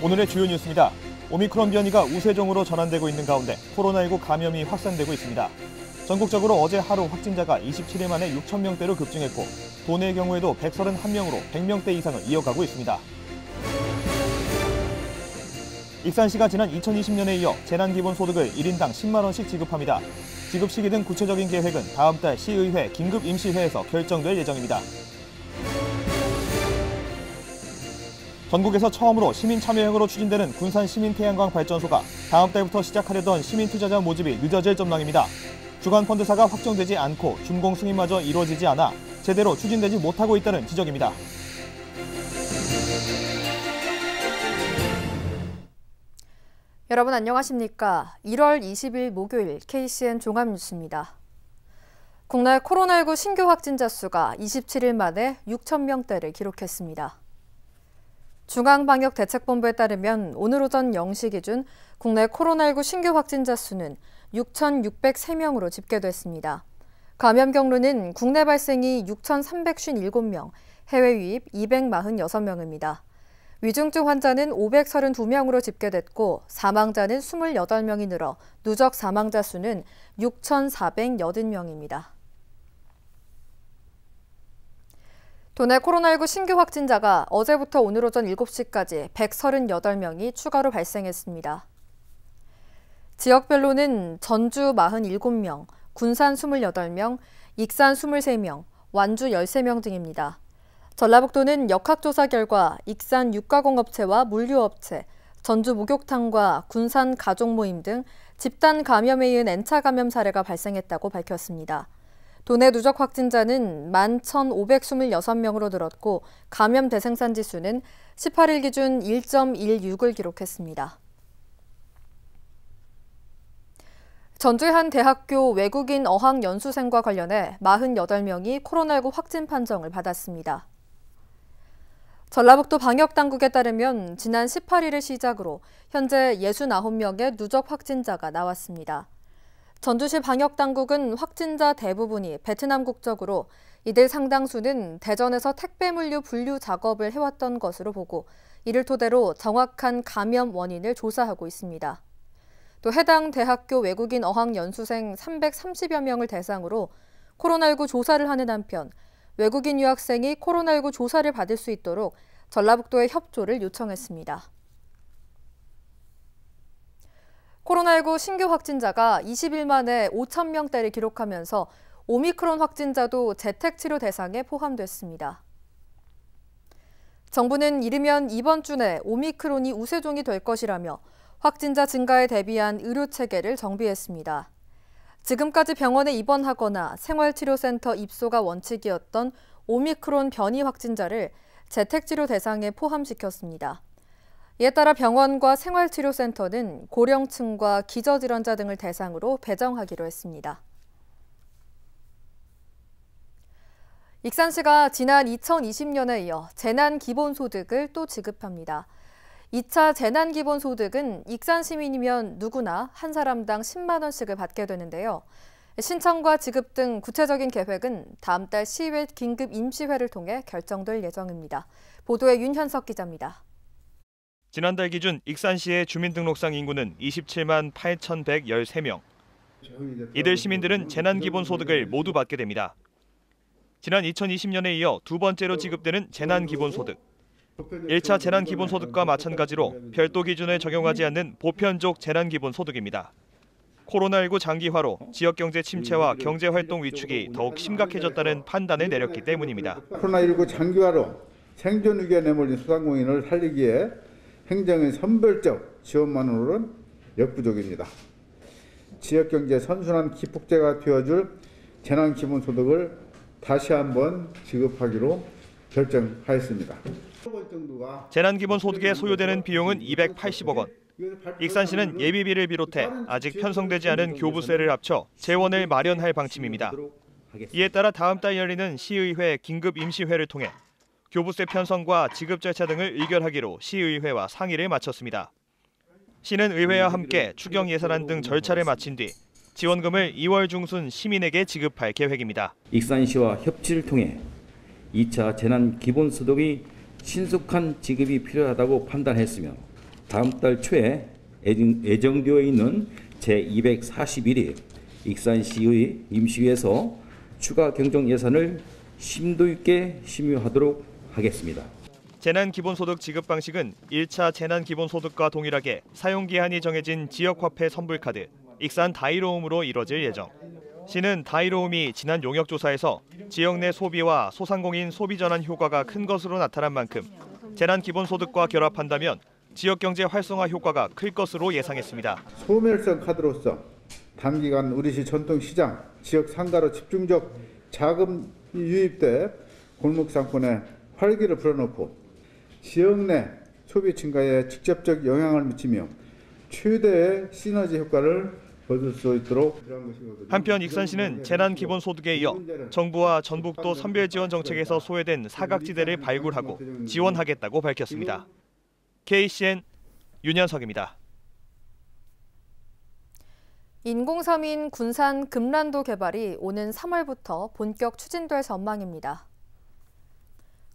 오늘의 주요 뉴스입니다. 오미크론 변이가 우세종으로 전환되고 있는 가운데 코로나19 감염이 확산되고 있습니다. 전국적으로 어제 하루 확진자가 27일 만에 6,000명대로 급증했고 도내의 경우에도 131명으로 100명대 이상을 이어가고 있습니다. 익산시가 지난 2020년에 이어 재난기본소득을 1인당 10만 원씩 지급합니다. 지급 시기 등 구체적인 계획은 다음 달 시의회 긴급임시회에서 결정될 예정입니다. 전국에서 처음으로 시민참여형으로 추진되는 군산 시민태양광 발전소가 다음 달부터 시작하려던 시민투자자 모집이 늦어질 전망입니다. 주간 펀드사가 확정되지 않고 준공 승인마저 이루어지지 않아 제대로 추진되지 못하고 있다는 지적입니다. 여러분 안녕하십니까? 1월 20일 목요일 KCN 종합뉴스입니다. 국내 코로나19 신규 확진자 수가 27일 만에 6,000명대를 기록했습니다. 중앙방역대책본부에 따르면 오늘 오전 0시 기준 국내 코로나19 신규 확진자 수는 6,603명으로 집계됐습니다. 감염 경로는 국내 발생이 6,357명, 해외 유입 246명입니다. 위중증 환자는 532명으로 집계됐고 사망자는 28명이 늘어 누적 사망자 수는 6,480명입니다. 도내 코로나19 신규 확진자가 어제부터 오늘 오전 7시까지 138명이 추가로 발생했습니다. 지역별로는 전주 47명, 군산 28명, 익산 23명, 완주 13명 등입니다. 전라북도는 역학조사 결과 익산 육가공업체와 물류업체, 전주 목욕탕과 군산 가족모임 등 집단 감염에 이은 N차 감염 사례가 발생했다고 밝혔습니다. 도내 누적 확진자는 11,526명으로 늘었고 감염 대생산 지수는 18일 기준 1.16을 기록했습니다. 전주의 한 대학교 외국인 어학 연수생과 관련해 48명이 코로나19 확진 판정을 받았습니다. 전라북도 방역당국에 따르면 지난 18일을 시작으로 현재 69명의 누적 확진자가 나왔습니다. 전주시 방역당국은 확진자 대부분이 베트남 국적으로 이들 상당수는 대전에서 택배물류 분류 작업을 해왔던 것으로 보고 이를 토대로 정확한 감염 원인을 조사하고 있습니다. 또 해당 대학교 외국인 어학연수생 330여 명을 대상으로 코로나19 조사를 하는 한편 외국인 유학생이 코로나19 조사를 받을 수 있도록 전라북도에 협조를 요청했습니다. 코로나19 신규 확진자가 20일 만에 5,000명대를 기록하면서 오미크론 확진자도 재택치료 대상에 포함됐습니다. 정부는 이르면 이번 주 내 오미크론이 우세종이 될 것이라며 확진자 증가에 대비한 의료체계를 정비했습니다. 지금까지 병원에 입원하거나 생활치료센터 입소가 원칙이었던 오미크론 변이 확진자를 재택치료 대상에 포함시켰습니다. 이에 따라 병원과 생활치료센터는 고령층과 기저질환자 등을 대상으로 배정하기로 했습니다. 익산시가 지난 2020년에 이어 재난기본소득을 또 지급합니다. 2차 재난기본소득은 익산 시민이면 누구나 한 사람당 10만 원씩을 받게 되는데요. 신청과 지급 등 구체적인 계획은 다음 달 시의회 긴급임시회를 통해 결정될 예정입니다. 보도에 윤현석 기자입니다. 지난달 기준 익산시의 주민등록상 인구는 27만 8,113명. 이들 시민들은 재난기본소득을 모두 받게 됩니다. 지난 2020년에 이어 두 번째로 지급되는 재난기본소득. 1차 재난기본소득과 마찬가지로 별도 기준을 적용하지 않는 보편적 재난기본소득입니다. 코로나19 장기화로 지역경제 침체와 경제활동 위축이 더욱 심각해졌다는 판단을 내렸기 때문입니다. 코로나19 장기화로 생존 위기에 내몰린 소상공인을 살리기에 행정의 선별적 지원만으로는 역부족입니다. 지역경제 선순환 기폭제가 되어줄 재난기본소득을 다시 한번 지급하기로 결정하였습니다. 재난기본소득에 소요되는 비용은 280억 원. 익산시는 예비비를 비롯해 아직 편성되지 않은 교부세를 합쳐 재원을 마련할 방침입니다. 이에 따라 다음 달 열리는 시의회 긴급임시회를 통해 교부세 편성과 지급 절차 등을 의결하기로 시의회와 상의를 마쳤습니다. 시는 의회와 함께 추경 예산안 등 절차를 마친 뒤 지원금을 2월 중순 시민에게 지급할 계획입니다. 익산시와 협치를 통해 2차 재난기본소득이 신속한 지급이 필요하다고 판단했으며 다음 달 초에 예정되어 있는 제241위 익산시의 임시위에서 추가 경정 예산을 심도 있게 심의하도록 하겠습니다. 재난기본소득 지급 방식은 1차 재난기본소득과 동일하게 사용기한이 정해진 지역화폐 선불카드, 익산 다이로움으로 이뤄질 예정. 시는 다이로움이 지난 용역조사에서 지역 내 소비와 소상공인 소비전환 효과가 큰 것으로 나타난 만큼 재난기본소득과 결합한다면 지역경제 활성화 효과가 클 것으로 예상했습니다. 소멸성 카드로서 단기간 우리시 전통시장, 지역 상가로 집중적 자금이 유입돼 골목상권에 활기를 불어넣고 지역 내 소비 증가에 직접적 영향을 미치며 최대의 시너지 효과를 거둘 수 있도록. 한편 익산시는 재난기본소득에 이어 정부와 전북도 선별지원 정책에서 소외된 사각지대를 발굴하고 지원하겠다고 밝혔습니다. KCN 윤현석입니다. 인공섬인 군산 금란도 개발이 오는 3월부터 본격 추진될 전망입니다.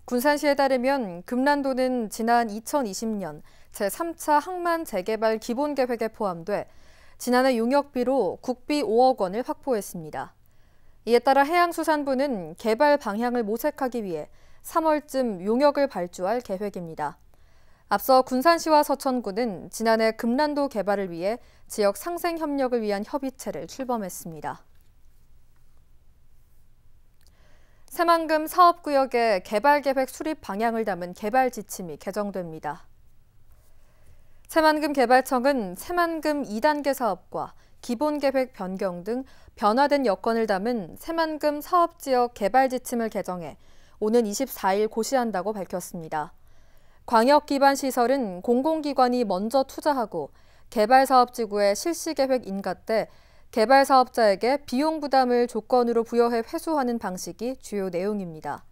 군산시에 따르면 금란도는 지난 2020년 제3차 항만 재개발 기본계획에 포함돼 지난해 용역비로 국비 5억 원을 확보했습니다. 이에 따라 해양수산부는 개발 방향을 모색하기 위해 3월쯤 용역을 발주할 계획입니다. 앞서 군산시와 서천구는 지난해 금란도 개발을 위해 지역 상생 협력을 위한 협의체를 출범했습니다. 새만금 사업구역의 개발계획 수립 방향을 담은 개발 지침이 개정됩니다. 새만금 개발청은 새만금 2단계 사업과 기본계획 변경 등 변화된 여건을 담은 새만금 사업지역 개발 지침을 개정해 오는 24일 고시한다고 밝혔습니다. 광역기반시설은 공공기관이 먼저 투자하고 개발사업지구의 실시계획 인가 때 개발사업자에게 비용 부담을 조건으로 부여해 회수하는 방식이 주요 내용입니다.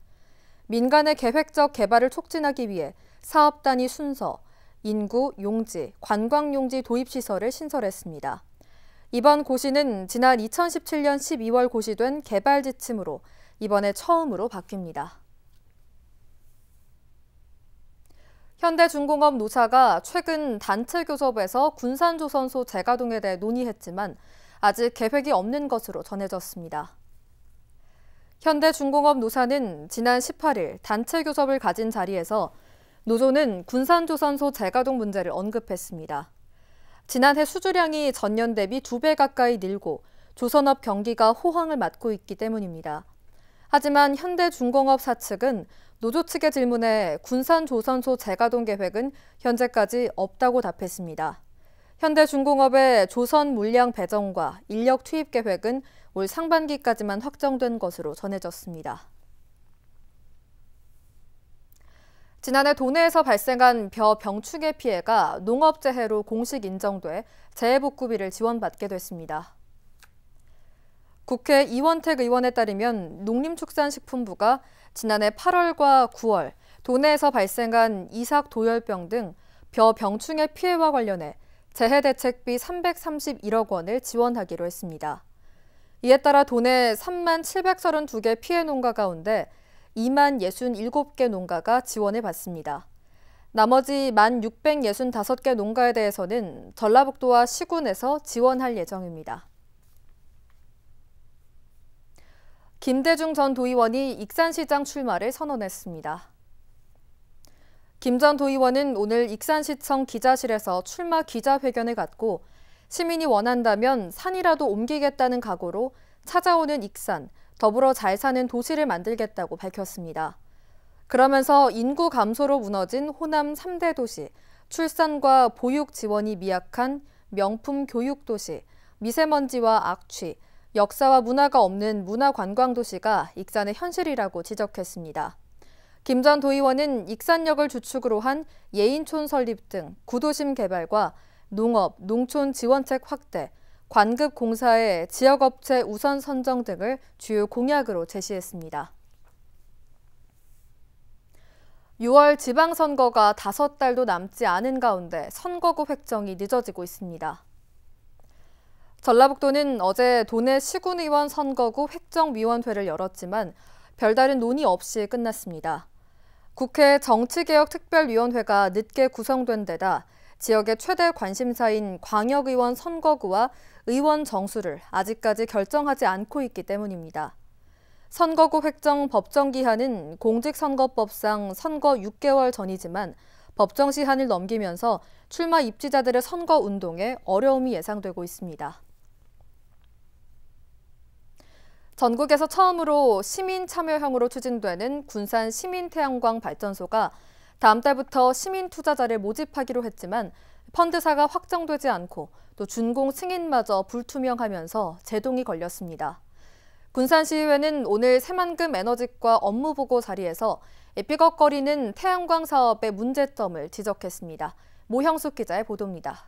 민간의 계획적 개발을 촉진하기 위해 사업 단위 순서, 인구, 용지, 관광용지 도입시설을 신설했습니다. 이번 고시는 지난 2017년 12월 고시된 개발 지침으로 이번에 처음으로 바뀝니다. 현대중공업 노사가 최근 단체 교섭에서 군산조선소 재가동에 대해 논의했지만 아직 계획이 없는 것으로 전해졌습니다. 현대중공업 노사는 지난 18일 단체 교섭을 가진 자리에서 노조는 군산조선소 재가동 문제를 언급했습니다. 지난해 수주량이 전년 대비 2배 가까이 늘고 조선업 경기가 호황을 맞고 있기 때문입니다. 하지만 현대중공업 사측은 노조 측의 질문에 군산조선소 재가동 계획은 현재까지 없다고 답했습니다. 현대중공업의 조선 물량 배정과 인력 투입 계획은 올 상반기까지만 확정된 것으로 전해졌습니다. 지난해 도내에서 발생한 벼 병충해 피해가 농업재해로 공식 인정돼 재해복구비를 지원받게 됐습니다. 국회 이원택 의원에 따르면 농림축산식품부가 지난해 8월과 9월 도내에서 발생한 이삭 도열병 등 벼 병충해 피해와 관련해 재해대책비 331억 원을 지원하기로 했습니다. 이에 따라 도내 3만 732개 피해 농가 가운데 2만 67개 농가가 지원을 받습니다. 나머지 1만 665개 농가에 대해서는 전라북도와 시군에서 지원할 예정입니다. 김대중 전 도의원이 익산시장 출마를 선언했습니다. 김 전 도의원은 오늘 익산시청 기자실에서 출마 기자회견을 갖고 시민이 원한다면 산이라도 옮기겠다는 각오로 찾아오는 익산, 더불어 잘 사는 도시를 만들겠다고 밝혔습니다. 그러면서 인구 감소로 무너진 호남 3대 도시, 출산과 보육 지원이 미약한 명품 교육도시, 미세먼지와 악취, 역사와 문화가 없는 문화관광도시가 익산의 현실이라고 지적했습니다. 김 전 도의원은 익산역을 주축으로 한 예인촌 설립 등 구도심 개발과 농업, 농촌 지원책 확대, 관급 공사의 지역업체 우선 선정 등을 주요 공약으로 제시했습니다. 6월 지방선거가 5달도 남지 않은 가운데 선거구 획정이 늦어지고 있습니다. 전라북도는 어제 도내 시군의원 선거구 획정위원회를 열었지만 별다른 논의 없이 끝났습니다. 국회 정치개혁특별위원회가 늦게 구성된 데다 지역의 최대 관심사인 광역의원 선거구와 의원 정수를 아직까지 결정하지 않고 있기 때문입니다. 선거구 획정 법정 기한은 공직선거법상 선거 6개월 전이지만 법정 시한을 넘기면서 출마 입지자들의 선거 운동에 어려움이 예상되고 있습니다. 전국에서 처음으로 시민 참여형으로 추진되는 군산 시민태양광 발전소가 다음 달부터 시민 투자자를 모집하기로 했지만 펀드사가 확정되지 않고 또 준공 승인마저 불투명하면서 제동이 걸렸습니다. 군산시의회는 오늘 새만금 에너지과 업무보고 자리에서 삐걱거리는 태양광 사업의 문제점을 지적했습니다. 모형숙 기자의 보도입니다.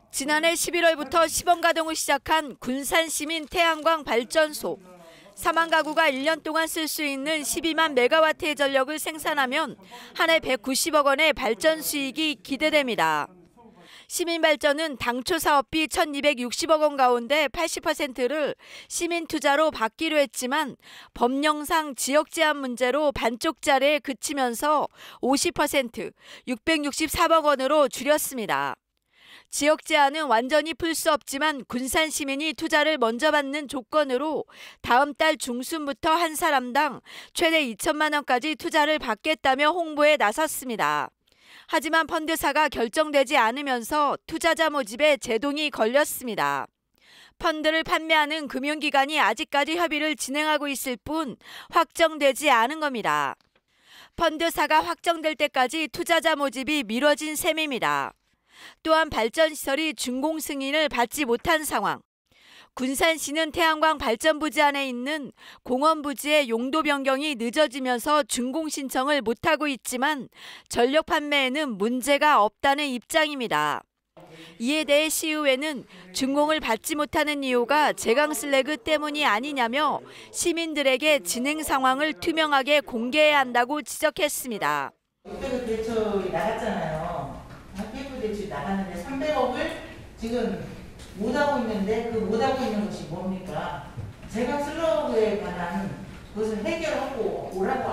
지난해 11월부터 시범 가동을 시작한 군산 시민 태양광 발전소. 4만 가구가 1년 동안 쓸 수 있는 12만 메가와트의 전력을 생산하면 한 해 190억 원의 발전 수익이 기대됩니다. 시민발전은 당초 사업비 1,260억 원 가운데 80%를 시민 투자로 받기로 했지만 법령상 지역 제한 문제로 반쪽짜리에 그치면서 50%, 664억 원으로 줄였습니다. 지역 제한은 완전히 풀 수 없지만 군산 시민이 투자를 먼저 받는 조건으로 다음 달 중순부터 한 사람당 최대 2천만 원까지 투자를 받겠다며 홍보에 나섰습니다. 하지만 펀드사가 결정되지 않으면서 투자자 모집에 제동이 걸렸습니다. 펀드를 판매하는 금융기관이 아직까지 협의를 진행하고 있을 뿐 확정되지 않은 겁니다. 펀드사가 확정될 때까지 투자자 모집이 미뤄진 셈입니다. 또한 발전시설이 준공 승인을 받지 못한 상황. 군산시는 태양광 발전부지 안에 있는 공원부지의 용도 변경이 늦어지면서 준공 신청을 못하고 있지만 전력 판매에는 문제가 없다는 입장입니다. 이에 대해 시의회는 준공을 받지 못하는 이유가 제강슬래그 때문이 아니냐며 시민들에게 진행 상황을 투명하게 공개해야 한다고 지적했습니다. 롯데그 대출이 나갔잖아요. PF 대출이 나갔는데 300억을 지금 못하고 있는데 그 못하고 있는 것이 뭡니까? 제강슬래그에 관한 그것을 해결하고 오라고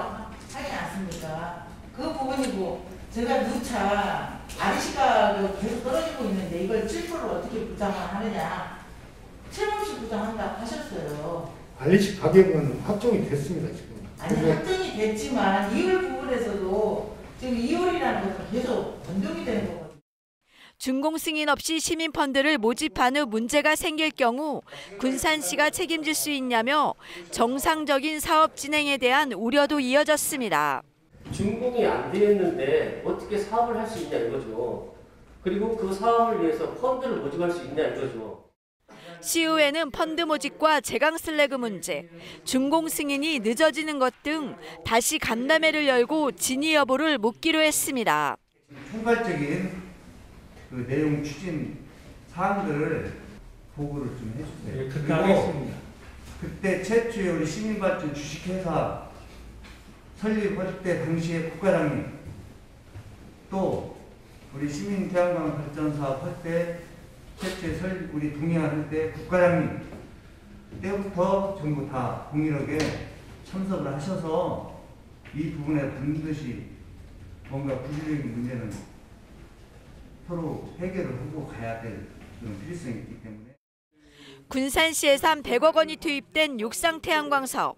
하지 않습니까? 그 부분이고 제가 누차 RC가 계속 떨어지고 있는데 이걸 7%를 어떻게 부담을 하느냐. 틀림없이 부담한다고 하셨어요. RC 가격은 확정이 됐습니다, 지금. 아니 확정이 됐지만 이율 부분에서도 지금 이율이라는 것은 계속 변동이 되는 거거든요. 준공 승인 없이 시민펀드를 모집한 후 문제가 생길 경우 군산시가 책임질 수 있냐며 정상적인 사업 진행에 대한 우려도 이어졌습니다. 준공이 안 되었는데 어떻게 사업을 할 수 있냐 이거죠. 그리고 그 사업을 위해서 펀드를 모집할 수 있냐 이거죠. 시의회는 펀드 모집과 제강슬래그 문제, 준공 승인이 늦어지는 것 등 다시 간담회를 열고 진위 여부를 묻기로 했습니다. 총괄적인 그 내용 추진 사항들을 보고를 좀 해주세요. 네, 그렇게 하겠습니다. 그때 최초에 우리 시민발전 주식회사 설립할 때 당시에 국가장님 또 우리 시민 태양광 발전 사업 할 때 최초에 우리 동의할 때 국가장님 때부터 전부 다 공일하게 참석을 하셔서 이 부분에 반드시 뭔가 구체적인 문제는 서로 해결을 하고 가야 될 그런 필요성이 있기 때문에. 군산시 예산 100억 원이 투입된 육상 태양광 사업.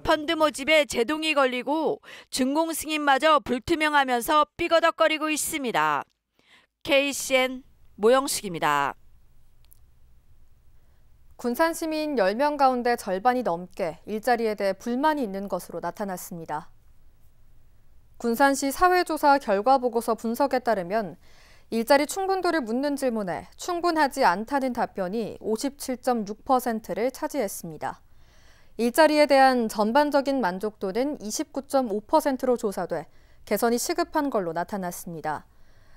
펀드 모집에 제동이 걸리고 준공 승인마저 불투명하면서 삐거덕거리고 있습니다. KCN 모영숙입니다. 군산 시민 10명 가운데 절반이 넘게 일자리에 대해 불만이 있는 것으로 나타났습니다. 군산시 사회조사 결과보고서 분석에 따르면 일자리 충분도를 묻는 질문에 충분하지 않다는 답변이 57.6%를 차지했습니다. 일자리에 대한 전반적인 만족도는 29.5%로 조사돼 개선이 시급한 걸로 나타났습니다.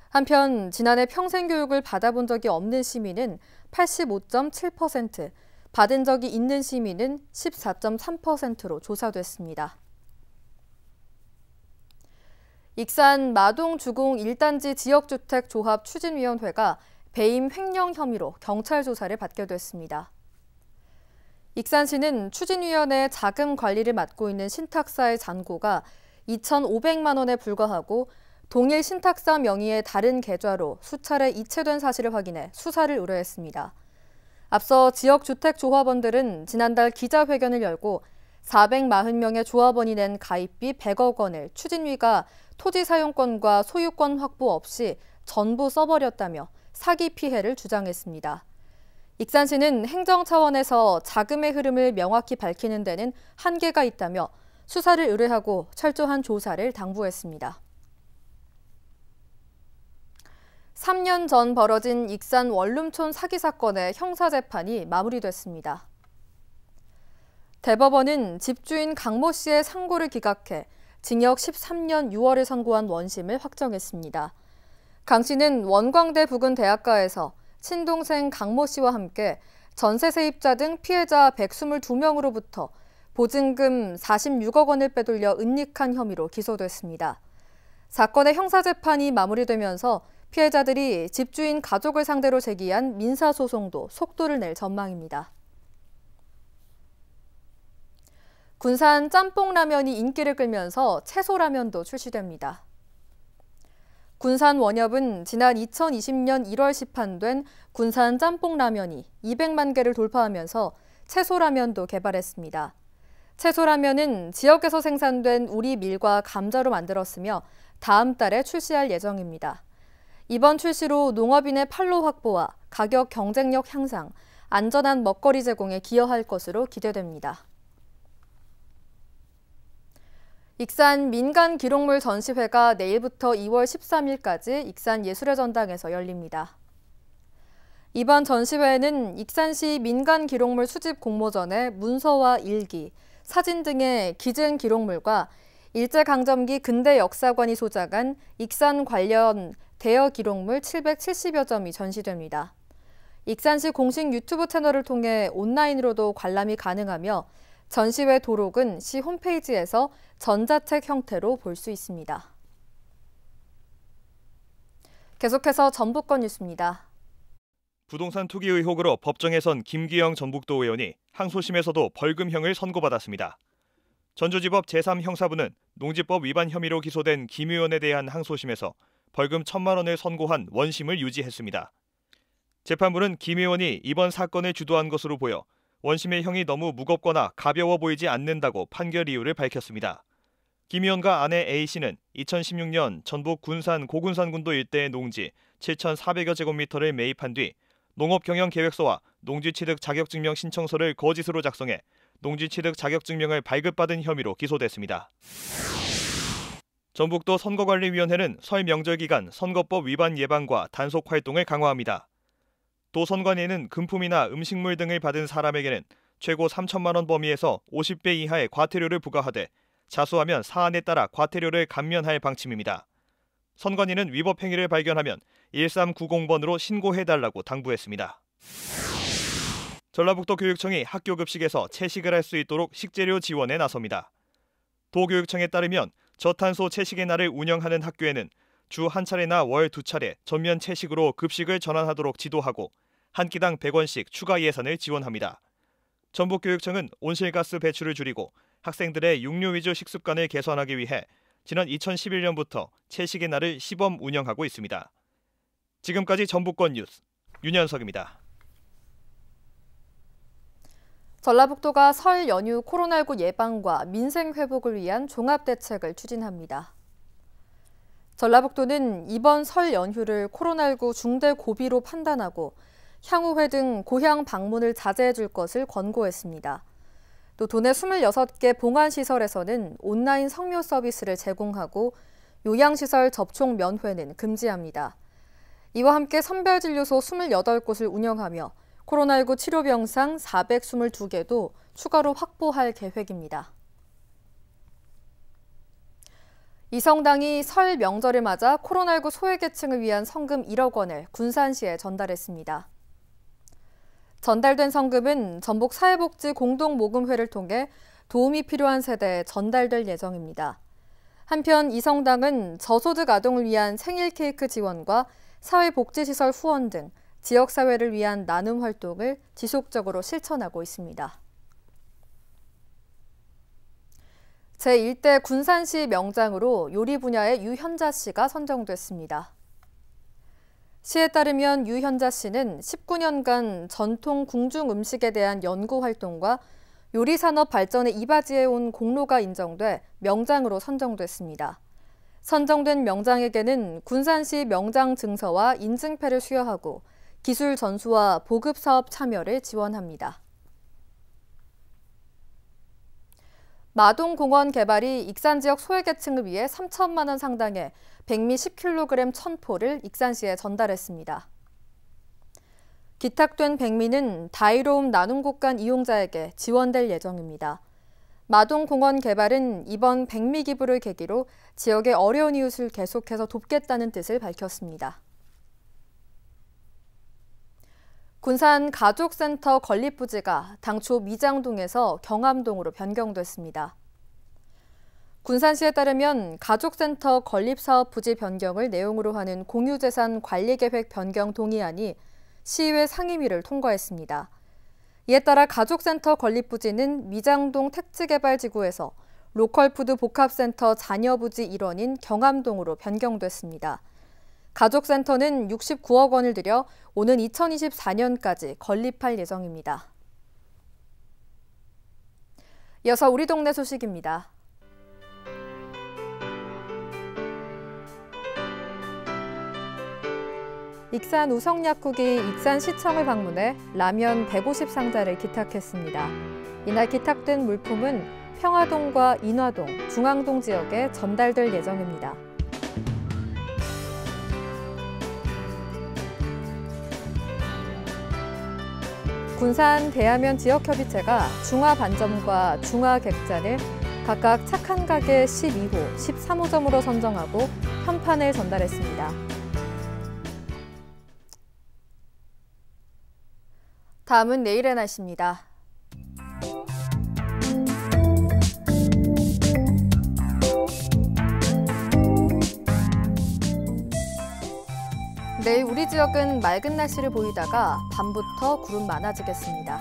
한편 지난해 평생교육을 받아본 적이 없는 시민은 85.7%, 받은 적이 있는 시민은 14.3%로 조사됐습니다. 익산 마동주공 1단지 지역주택조합 추진위원회가 배임 횡령 혐의로 경찰 조사를 받게 됐습니다. 익산시는 추진위원회 자금 관리를 맡고 있는 신탁사의 잔고가 2,500만 원에 불과하고 동일 신탁사 명의의 다른 계좌로 수차례 이체된 사실을 확인해 수사를 의뢰했습니다. 앞서 지역주택조합원들은 지난달 기자회견을 열고 440명의 조합원이 낸 가입비 100억 원을 추진위가 토지 사용권과 소유권 확보 없이 전부 써버렸다며 사기 피해를 주장했습니다. 익산시는 행정 차원에서 자금의 흐름을 명확히 밝히는 데는 한계가 있다며 수사를 의뢰하고 철저한 조사를 당부했습니다. 3년 전 벌어진 익산 원룸촌 사기 사건의 형사재판이 마무리됐습니다. 대법원은 집주인 강모 씨의 상고를 기각해 징역 13년 6월을 선고한 원심을 확정했습니다. 강 씨는 원광대 부근 대학가에서 친동생 강모 씨와 함께 전세 세입자 등 피해자 122명으로부터 보증금 46억 원을 빼돌려 은닉한 혐의로 기소됐습니다. 사건의 형사재판이 마무리되면서 피해자들이 집주인 가족을 상대로 제기한 민사소송도 속도를 낼 전망입니다. 군산 짬뽕라면이 인기를 끌면서 채소라면도 출시됩니다. 군산 원협은 지난 2020년 1월 시판된 군산 짬뽕라면이 200만 개를 돌파하면서 채소라면도 개발했습니다. 채소라면은 지역에서 생산된 우리 밀과 감자로 만들었으며 다음 달에 출시할 예정입니다. 이번 출시로 농업인의 판로 확보와 가격 경쟁력 향상, 안전한 먹거리 제공에 기여할 것으로 기대됩니다. 익산 민간기록물 전시회가 내일부터 2월 13일까지 익산 예술의 전당에서 열립니다. 이번 전시회에는 익산시 민간기록물 수집 공모전의 문서와 일기, 사진 등의 기증 기록물과 일제강점기 근대 역사관이 소장한 익산 관련 대여 기록물 770여 점이 전시됩니다. 익산시 공식 유튜브 채널을 통해 온라인으로도 관람이 가능하며 전시회 도록은 시 홈페이지에서 전자책 형태로 볼 수 있습니다. 계속해서 전북권 뉴스입니다. 부동산 투기 의혹으로 법정에 선 김기영 전북도 의원이 항소심에서도 벌금형을 선고받았습니다. 전주지법 제3형사부는 농지법 위반 혐의로 기소된 김 의원에 대한 항소심에서 벌금 1,000만 원을 선고한 원심을 유지했습니다. 재판부는 김 의원이 이번 사건을 주도한 것으로 보여 원심의 형이 너무 무겁거나 가벼워 보이지 않는다고 판결 이유를 밝혔습니다. 김 의원과 아내 A씨는 2016년 전북 군산 고군산군도 일대의 농지 7,400여 제곱미터를 매입한 뒤 농업경영계획서와 농지취득 자격증명 신청서를 거짓으로 작성해 농지취득 자격증명을 발급받은 혐의로 기소됐습니다. 전북도 선거관리위원회는 설 명절 기간 선거법 위반 예방과 단속 활동을 강화합니다. 도 선관위는 금품이나 음식물 등을 받은 사람에게는 최고 3천만 원 범위에서 50배 이하의 과태료를 부과하되 자수하면 사안에 따라 과태료를 감면할 방침입니다. 선관위는 위법 행위를 발견하면 1390번으로 신고해달라고 당부했습니다. 전라북도 교육청이 학교 급식에서 채식을 할 수 있도록 식재료 지원에 나섭니다. 도교육청에 따르면 저탄소 채식의 날을 운영하는 학교에는 주 한 차례나 월 2차례 전면 채식으로 급식을 전환하도록 지도하고 한 끼당 100원씩 추가 예산을 지원합니다. 전북교육청은 온실가스 배출을 줄이고 학생들의 육류 위주 식습관을 개선하기 위해 지난 2011년부터 채식의 날을 시범 운영하고 있습니다. 지금까지 전북권 뉴스 윤현석입니다. 전라북도가 설 연휴 코로나19 예방과 민생 회복을 위한 종합대책을 추진합니다. 전라북도는 이번 설 연휴를 코로나19 중대 고비로 판단하고 향후회 등 고향 방문을 자제해 줄 것을 권고했습니다. 또 도내 26개 봉안시설에서는 온라인 성묘 서비스를 제공하고 요양시설 접촉 면회는 금지합니다. 이와 함께 선별진료소 28곳을 운영하며 코로나19 치료병상 422개도 추가로 확보할 계획입니다. 이성당이 설 명절을 맞아 코로나19 소외계층을 위한 성금 1억 원을 군산시에 전달했습니다. 전달된 성금은 전북 사회복지 공동모금회를 통해 도움이 필요한 세대에 전달될 예정입니다. 한편 이성당은 저소득 아동을 위한 생일 케이크 지원과 사회복지시설 후원 등 지역사회를 위한 나눔 활동을 지속적으로 실천하고 있습니다. 제1대 군산시 명장으로 요리 분야의 유현자 씨가 선정됐습니다. 시에 따르면 유현자 씨는 19년간 전통 궁중 음식에 대한 연구 활동과 요리 산업 발전에 이바지해온 공로가 인정돼 명장으로 선정됐습니다. 선정된 명장에게는 군산시 명장 증서와 인증패를 수여하고 기술 전수와 보급 사업 참여를 지원합니다. 마동공원 개발이 익산 지역 소외계층을 위해 3천만 원 상당의 백미 10kg 천포를 익산시에 전달했습니다. 기탁된 백미는 다이로움 나눔 곳간 이용자에게 지원될 예정입니다. 마동공원 개발은 이번 백미 기부를 계기로 지역의 어려운 이웃을 계속해서 돕겠다는 뜻을 밝혔습니다. 군산 가족센터 건립부지가 당초 미장동에서 경암동으로 변경됐습니다. 군산시에 따르면 가족센터 건립사업 부지 변경을 내용으로 하는 공유재산 관리계획 변경 동의안이 시의회 상임위를 통과했습니다. 이에 따라 가족센터 건립부지는 미장동 택지개발지구에서 로컬푸드 복합센터 자녀부지 일원인 경암동으로 변경됐습니다. 가족센터는 69억 원을 들여 오는 2024년까지 건립할 예정입니다. 이어서 우리 동네 소식입니다. 익산 우성약국이 익산시청을 방문해 라면 150상자를 기탁했습니다. 이날 기탁된 물품은 평화동과 인화동, 중앙동 지역에 전달될 예정입니다. 군산 대하면 지역협의체가 중화반점과 중화객잔을 각각 착한 가게 12호, 13호점으로 선정하고 현판을 전달했습니다. 다음은 내일의 날씨입니다. 내일 우리 지역은 맑은 날씨를 보이다가 밤부터 구름 많아지겠습니다.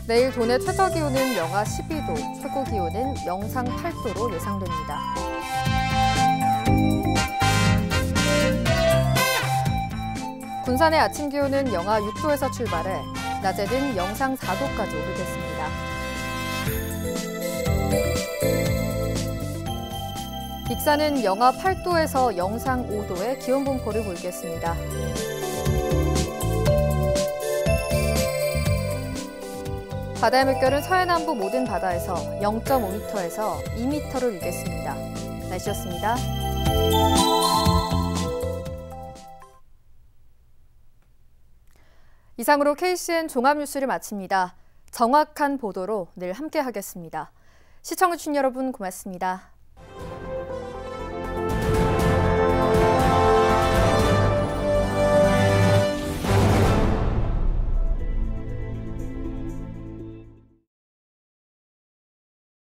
내일 도내 최저기온은 영하 12도, 최고기온은 영상 8도로 예상됩니다. 군산의 아침 기온은 영하 6도에서 출발해 낮에는 영상 4도까지 오르겠습니다. 익산은 영하 8도에서 영상 5도의 기온 분포를 보이겠습니다. 바다의 물결은 서해남부 모든 바다에서 0.5m에서 2m를 일겠습니다. 날씨였습니다. 이상으로 KCN 종합뉴스를 마칩니다. 정확한 보도로 늘 함께하겠습니다. 시청해주신 여러분 고맙습니다.